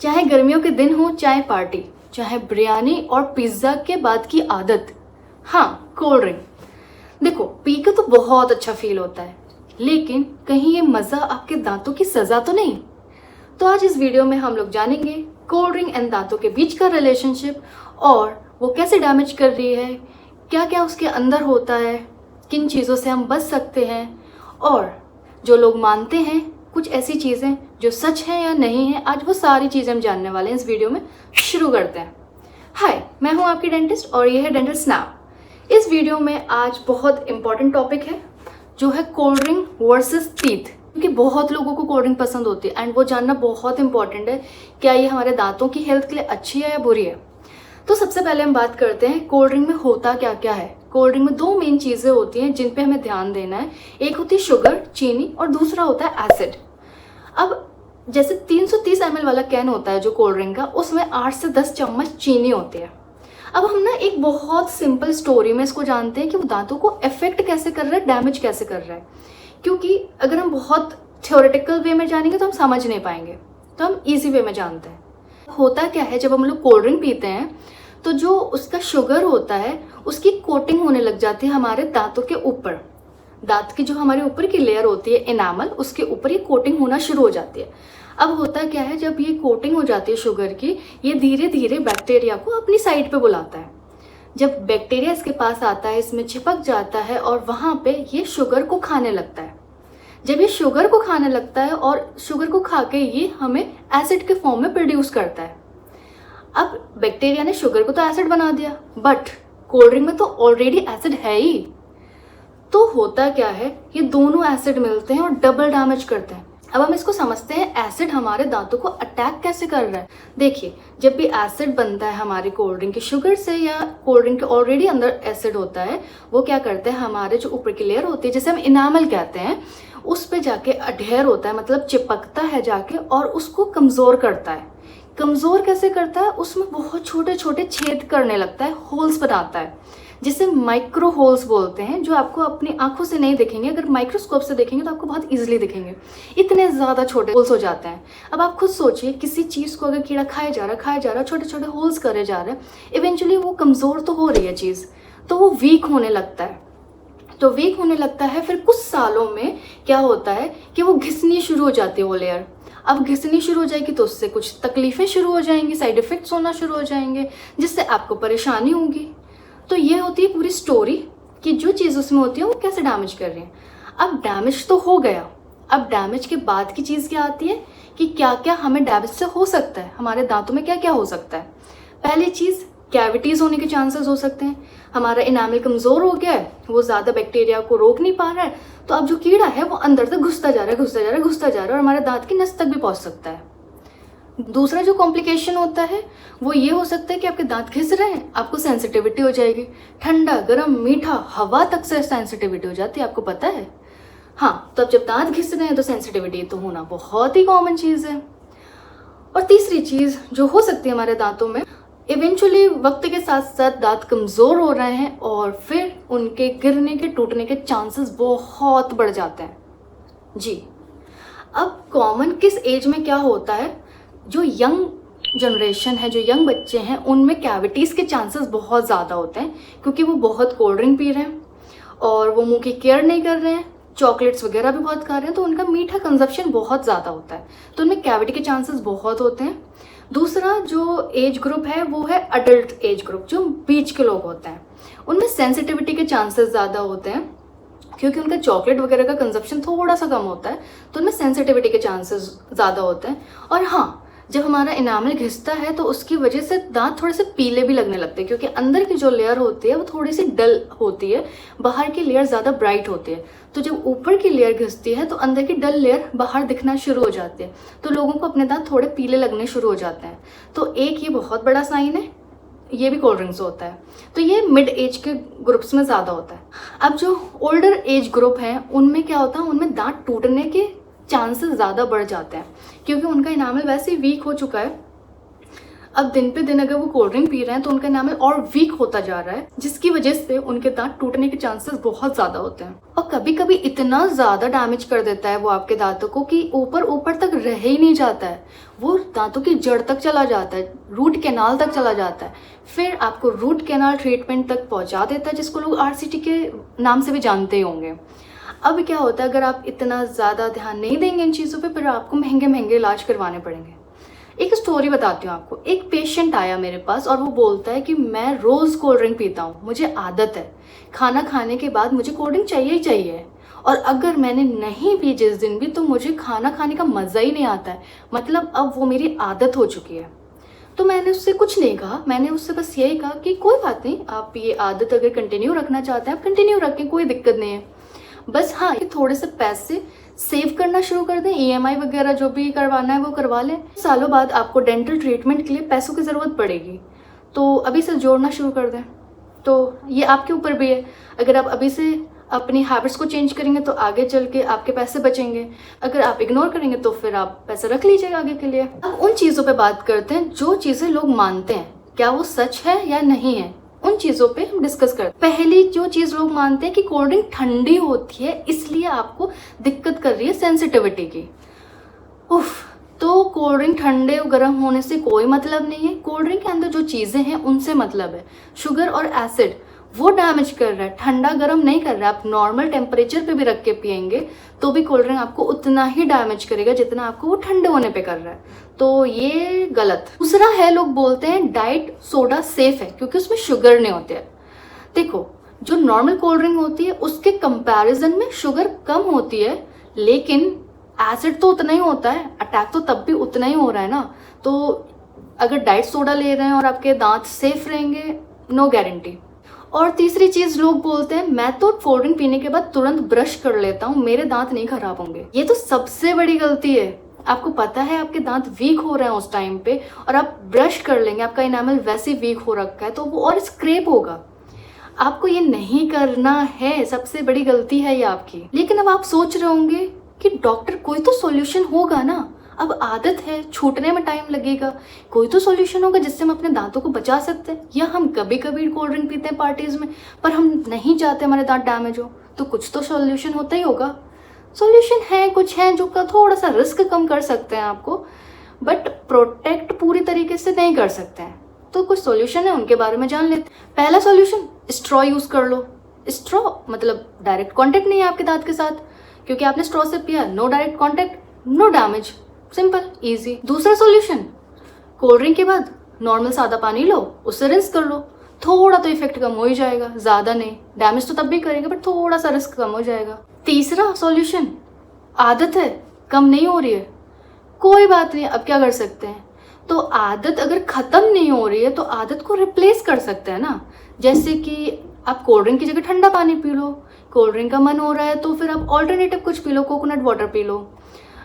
चाहे गर्मियों के दिन हो, चाहे पार्टी, चाहे बिरयानी और पिज्ज़ा के बाद की आदत, हाँ कोल्ड ड्रिंक। देखो, पी के तो बहुत अच्छा फील होता है, लेकिन कहीं ये मज़ा आपके दांतों की सज़ा तो नहीं। तो आज इस वीडियो में हम लोग जानेंगे कोल्ड ड्रिंक एंड दांतों के बीच का रिलेशनशिप, और वो कैसे डैमेज कर रही है, क्या क्या उसके अंदर होता है, किन चीज़ों से हम बच सकते हैं, और जो लोग मानते हैं कुछ ऐसी चीज़ें जो सच हैं या नहीं है, आज वो सारी चीज़ें हम जानने वाले हैं इस वीडियो में। शुरू करते हैं। हाय, मैं हूँ आपकी डेंटिस्ट और ये है डेंटल स्नैप। इस वीडियो में आज बहुत इंपॉर्टेंट टॉपिक है जो है कोल्ड ड्रिंक वर्सेस टीथ, क्योंकि बहुत लोगों को कोल्ड ड्रिंक पसंद होती है एंड वो जानना बहुत इंपॉर्टेंट है, क्या ये हमारे दांतों की हेल्थ के लिए अच्छी है या बुरी है। तो सबसे पहले हम बात करते हैं कोल्ड ड्रिंक में होता क्या क्या है। कोल्ड ड्रिंक में दो मेन चीज़ें होती हैं जिन पे हमें ध्यान देना है। एक होती है शुगर, चीनी, और दूसरा होता है एसिड। अब जैसे 330 ml वाला कैन होता है जो कोल्ड ड्रिंक का, उसमें 8 से 10 चम्मच चीनी होती है। अब हम ना एक बहुत सिंपल स्टोरी में इसको जानते हैं कि वो दांतों को अफेक्ट कैसे कर रहा है, डैमेज कैसे कर रहा है। क्योंकि अगर हम बहुत थ्योरेटिकल वे में जानेंगे तो हम समझ नहीं पाएंगे, तो हम इजी वे में जानते हैं। होता क्या है, जब हम लोग कोल्ड ड्रिंक पीते हैं तो जो उसका शुगर होता है उसकी कोटिंग होने लग जाती है हमारे दांतों के ऊपर। दांत की जो हमारे ऊपर की लेयर होती है एनामल, उसके ऊपर ये कोटिंग होना शुरू हो जाती है। अब होता क्या है, जब ये कोटिंग हो जाती है शुगर की, ये धीरे धीरे बैक्टीरिया को अपनी साइड पे बुलाता है। जब बैक्टीरिया इसके पास आता है, इसमें चिपक जाता है और वहाँ पे ये शुगर को खाने लगता है। जब ये शुगर को खाने लगता है और शुगर को खा के ये हमें एसिड के फॉर्म में प्रोड्यूस करता है। अब बैक्टीरिया ने शुगर को तो एसिड बना दिया, बट कोल्ड ड्रिंक में तो ऑलरेडी एसिड है ही। तो होता क्या है, ये दोनों एसिड मिलते हैं और डबल डैमेज करते हैं। अब हम इसको समझते हैं एसिड हमारे दांतों को अटैक कैसे कर रहा है। देखिए, जब भी एसिड बनता है हमारी कोल्ड ड्रिंक की शुगर से, या कोल्ड ड्रिंक के ऑलरेडी अंदर एसिड होता है, वो क्या करते हैं, हमारे जो ऊपर की लेयर होती है जिसे हम इनामल कहते हैं, उस पर जाके अडेयर होता है, मतलब चिपकता है जाके, और उसको कमज़ोर करता है। कमज़ोर कैसे करता है, उसमें बहुत छोटे छोटे छेद करने लगता है, होल्स बनाता है, जिसे माइक्रो होल्स बोलते हैं, जो आपको अपनी आंखों से नहीं दिखेंगे। अगर माइक्रोस्कोप से देखेंगे तो आपको बहुत इजीली दिखेंगे, इतने ज़्यादा छोटे होल्स हो जाते हैं। अब आप खुद सोचिए, किसी चीज़ को अगर कीड़ा खाया जा रहा, छोटे छोटे होल्स करे जा रहे हैं, इवेंचुअली वो कमज़ोर तो हो रही है चीज़, तो वो वीक होने लगता है। तो वीक होने लगता है, फिर कुछ सालों में क्या होता है कि वो घिसनी शुरू हो जाती है वो लेयर। अब घिसनी शुरू हो जाएगी तो उससे कुछ तकलीफ़ें शुरू हो जाएंगी, साइड इफ़ेक्ट्स होना शुरू हो जाएंगे, जिससे आपको परेशानी होगी। तो ये होती है पूरी स्टोरी कि जो चीज़ उसमें होती है वो कैसे डैमेज कर रही है। अब डैमेज तो हो गया, अब डैमेज के बाद की चीज़ क्या आती है कि क्या क्या हमें डैमेज से हो सकता है, हमारे दांतों में क्या क्या हो सकता है। पहली चीज़, कैविटीज़ होने के चांसेस हो सकते हैं। हमारा इनामल कमज़ोर हो गया है, वो ज़्यादा बैक्टीरिया को रोक नहीं पा रहा है, तो अब जो कीड़ा है वो अंदर तक घुसता जा रहा है और हमारे दांत की नस तक भी पहुँच सकता है। दूसरा जो कॉम्प्लिकेशन होता है वो ये हो सकता है कि आपके दांत घिस रहे हैं, आपको सेंसिटिविटी हो जाएगी। ठंडा, गर्म, मीठा, हवा तक से सेंसिटिविटी हो जाती है, आपको पता है। हाँ, तो अब जब दांत घिस रहे हैं तो सेंसिटिविटी तो होना बहुत ही कॉमन चीज़ है। और तीसरी चीज़ जो हो सकती है हमारे दांतों में, इवेंचुअली वक्त के साथ साथ दांत कमज़ोर हो रहे हैं और फिर उनके गिरने के, टूटने के चांसेस बहुत बढ़ जाते हैं। जी, अब कॉमन किस एज में क्या होता है, जो यंग जनरेशन है, जो यंग बच्चे हैं, उनमें कैविटीज़ के चांसेस बहुत ज़्यादा होते हैं, क्योंकि वो बहुत कोल्ड ड्रिंक पी रहे हैं और वो मुंह की केयर नहीं कर रहे हैं, चॉकलेट्स वगैरह भी बहुत खा रहे हैं, तो उनका मीठा कंजप्शन बहुत ज़्यादा होता है, तो उनमें कैविटी के चांसेस बहुत होते हैं। दूसरा जो एज ग्रुप है वो है अडल्ट एज ग्रुप, जो बीच के लोग होते हैं, उनमें सेंसिटिविटी के चांसेस ज़्यादा होते हैं, क्योंकि उनका चॉकलेट वगैरह का कंजप्शन थोड़ा सा कम होता है, तो उनमें सेंसिटिविटी के चांसेस ज़्यादा होते हैं। और हाँ, जब हमारा इनामल घिसता है तो उसकी वजह से दांत थोड़े से पीले भी लगने लगते हैं, क्योंकि अंदर की जो लेयर होती है वो थोड़ी सी डल होती है, बाहर की लेयर ज़्यादा ब्राइट होती है। तो जब ऊपर की लेयर घिसती है तो अंदर की डल लेयर बाहर दिखना शुरू हो जाती है, तो लोगों को अपने दांत थोड़े पीले लगने शुरू हो जाते हैं। तो एक ये बहुत बड़ा साइन है, ये भी कोल्ड ड्रिंक्स होता है। तो ये मिड एज के ग्रुप्स में ज़्यादा होता है। अब जो ओल्डर एज ग्रुप है उनमें क्या होता है, उनमें दांत टूटने के चांसेस ज़्यादा बढ़ जाते हैं, क्योंकि उनका इनामल वैसे ही वीक हो चुका है। अब दिन पे दिन अगर वो कोल्ड ड्रिंक पी रहे हैं तो उनका एनामल और वीक होता जा रहा है, जिसकी वजह से उनके दांत टूटने के चांसेस बहुत ज्यादा होते हैं। और कभी कभी इतना ज्यादा डैमेज कर देता है वो आपके दांतों को कि ऊपर ऊपर तक रह ही नहीं जाता है, वो दांतों की जड़ तक चला जाता है, रूट कैनाल तक चला जाता है, फिर आपको रूट कैनाल ट्रीटमेंट तक पहुंचा देता है, जिसको लोग RCT के नाम से भी जानते ही होंगे। अब क्या होता है, अगर आप इतना ज़्यादा ध्यान नहीं देंगे इन चीज़ों पे, फिर आपको महंगे महंगे इलाज करवाने पड़ेंगे। एक स्टोरी बताती हूँ आपको। एक पेशेंट आया मेरे पास और वो बोलता है कि मैं रोज़ कोल्ड ड्रिंक पीता हूँ, मुझे आदत है, खाना खाने के बाद मुझे कोल्ड ड्रिंक चाहिए ही चाहिए, और अगर मैंने नहीं पी जिस दिन भी तो मुझे खाना खाने का मज़ा ही नहीं आता है, मतलब अब वो मेरी आदत हो चुकी है। तो मैंने उससे कुछ नहीं कहा, मैंने उससे बस यही कहा कि कोई बात नहीं, आप ये आदत अगर कंटिन्यू रखना चाहते हैं आप कंटिन्यू रखें, कोई दिक्कत नहीं है, बस हाँ ये थोड़े से पैसे सेव करना शुरू कर दें, EMI वगैरह जो भी करवाना है वो करवा लें। सालों बाद आपको डेंटल ट्रीटमेंट के लिए पैसों की ज़रूरत पड़ेगी, तो अभी से जोड़ना शुरू कर दें। तो ये आपके ऊपर भी है, अगर आप अभी से अपनी हैबिट्स को चेंज करेंगे तो आगे चल के आपके पैसे बचेंगे, अगर आप इग्नोर करेंगे तो फिर आप पैसे रख लीजिएगा आगे के लिए। अब उन चीज़ों पे बात करते हैं जो चीज़ें लोग मानते हैं, क्या वो सच है या नहीं है, उन चीज़ों पे हम डिस्कस करते हैं। पहली जो चीज़ लोग मानते हैं कि कोल्ड ड्रिंक ठंडी होती है इसलिए आपको दिक्कत कर रही है सेंसिटिविटी की। उफ, तो कोल्ड ड्रिंक ठंडे और गर्म होने से कोई मतलब नहीं है, कोल्ड ड्रिंक के अंदर जो चीज़ें हैं उनसे मतलब है। शुगर और एसिड वो डैमेज कर रहा है, ठंडा गर्म नहीं कर रहा है। आप नॉर्मल टेम्परेचर पे भी रख के पियेंगे तो भी कोल्ड ड्रिंक आपको उतना ही डैमेज करेगा जितना आपको वो ठंडे होने पे कर रहा है, तो ये गलत। दूसरा है, लोग बोलते हैं डाइट सोडा सेफ है क्योंकि उसमें शुगर नहीं होते है। देखो, जो नॉर्मल कोल्ड ड्रिंक होती है उसके कंपैरिजन में शुगर कम होती है, लेकिन एसिड तो उतना ही होता है, अटैक तो तब भी उतना ही हो रहा है ना। तो अगर डाइट सोडा ले रहे हैं और आपके दांत सेफ रहेंगे, नो गारंटी। और तीसरी चीज़, लोग बोलते हैं मैं तो कोल्ड ड्रिंक पीने के बाद तुरंत ब्रश कर लेता हूँ, मेरे दांत नहीं खराब होंगे। ये तो सबसे बड़ी गलती है। आपको पता है आपके दांत वीक हो रहे हैं उस टाइम पे और आप ब्रश कर लेंगे, आपका इनामल वैसे वीक हो रखा है तो वो और स्क्रैप होगा। आपको ये नहीं करना है, सबसे बड़ी गलती है ये आपकी। लेकिन अब आप सोच रहे होंगे कि डॉक्टर कोई तो सॉल्यूशन होगा ना, अब आदत है, छूटने में टाइम लगेगा, कोई तो सॉल्यूशन होगा जिससे हम अपने दांतों को बचा सकते हैं। या हम कभी कभी कोल्ड ड्रिंक पीते हैं पार्टीज में, पर हम नहीं चाहते हमारे दांत डैमेज हो, तो कुछ तो सॉल्यूशन होता ही होगा। सॉल्यूशन है, कुछ है जो का थोड़ा सा रिस्क कम कर सकते हैं आपको, बट प्रोटेक्ट पूरी तरीके से नहीं कर सकते हैं। तो कुछ सॉल्यूशन है, उनके बारे में जान लेते हैं। पहला सॉल्यूशन, स्ट्रॉ यूज़ कर लो। स्ट्रॉ मतलब डायरेक्ट कॉन्टेक्ट नहीं है आपके दांत के साथ, क्योंकि आपने स्ट्रॉ से पिया, no direct contact, no damage, simple easy. दूसरा सॉल्यूशन, कोल्ड ड्रिंक के बाद नॉर्मल सादा पानी लो, उससे रिंस कर लो, थोड़ा तो इफेक्ट कम हो ही जाएगा, ज़्यादा नहीं, डैमेज तो तब भी करेगा बट थोड़ा सा रिस्क कम हो जाएगा। तीसरा सॉल्यूशन, आदत है, कम नहीं हो रही है, कोई बात नहीं, अब क्या कर सकते हैं, तो आदत अगर ख़त्म नहीं हो रही है तो आदत को रिप्लेस कर सकते हैं ना। जैसे कि आप कोल्ड ड्रिंक की जगह ठंडा पानी पी लो, कोल्ड ड्रिंक का मन हो रहा है तो फिर आप ऑल्टरनेटिव कुछ P low, coconut water P low,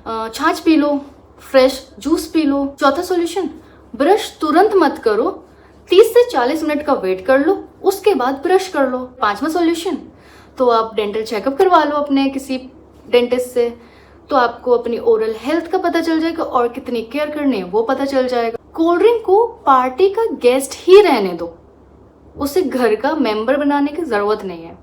छाछ P low, fresh juice P low. चौथा सॉल्यूशन, ब्रश तुरंत मत करो, 30 से 40 मिनट का वेट कर लो, उसके बाद ब्रश कर लो। पांचवा सॉल्यूशन, तो आप डेंटल चेकअप करवा लो अपने किसी डेंटिस्ट से, तो आपको अपनी ओरल हेल्थ का पता चल जाएगा और कितनी केयर करनी है वो पता चल जाएगा। कोल्ड ड्रिंक को पार्टी का गेस्ट ही रहने दो, उसे घर का मेंबर बनाने की ज़रूरत नहीं है।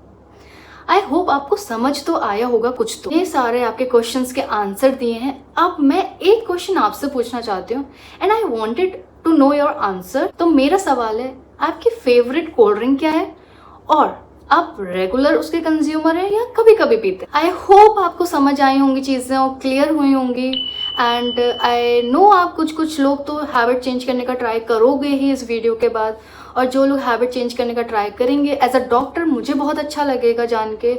आई होप आपको समझ तो आया होगा कुछ तो। ये सारे आपके क्वेश्चंस के आंसर दिए हैं। अब मैं एक क्वेश्चन आपसे पूछना चाहती हूँ and I wanted to know your answer. तो मेरा सवाल है, आपकी फेवरेट कोल्ड ड्रिंक क्या है और आप रेगुलर उसके कंज्यूमर हैं या कभी कभी पीते हैं? आई होप आपको समझ आई होंगी चीज़ें और क्लियर हुई होंगी। एंड आई नो आप कुछ लोग तो हैबिट चेंज करने का ट्राई करोगे ही इस वीडियो के बाद, और जो लोग हैबिट चेंज करने का ट्राई करेंगे एज अ डॉक्टर मुझे बहुत अच्छा लगेगा जान के,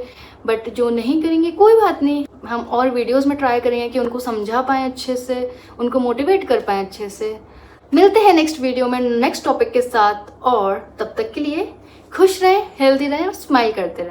बट जो नहीं करेंगे कोई बात नहीं, हम और वीडियोस में ट्राई करेंगे कि उनको समझा पाएँ अच्छे से, उनको मोटिवेट कर पाएँ अच्छे से। मिलते हैं नेक्स्ट वीडियो में नेक्स्ट टॉपिक के साथ, और तब तक के लिए खुश रहें, हेल्दी रहें और स्माइल करते रहें।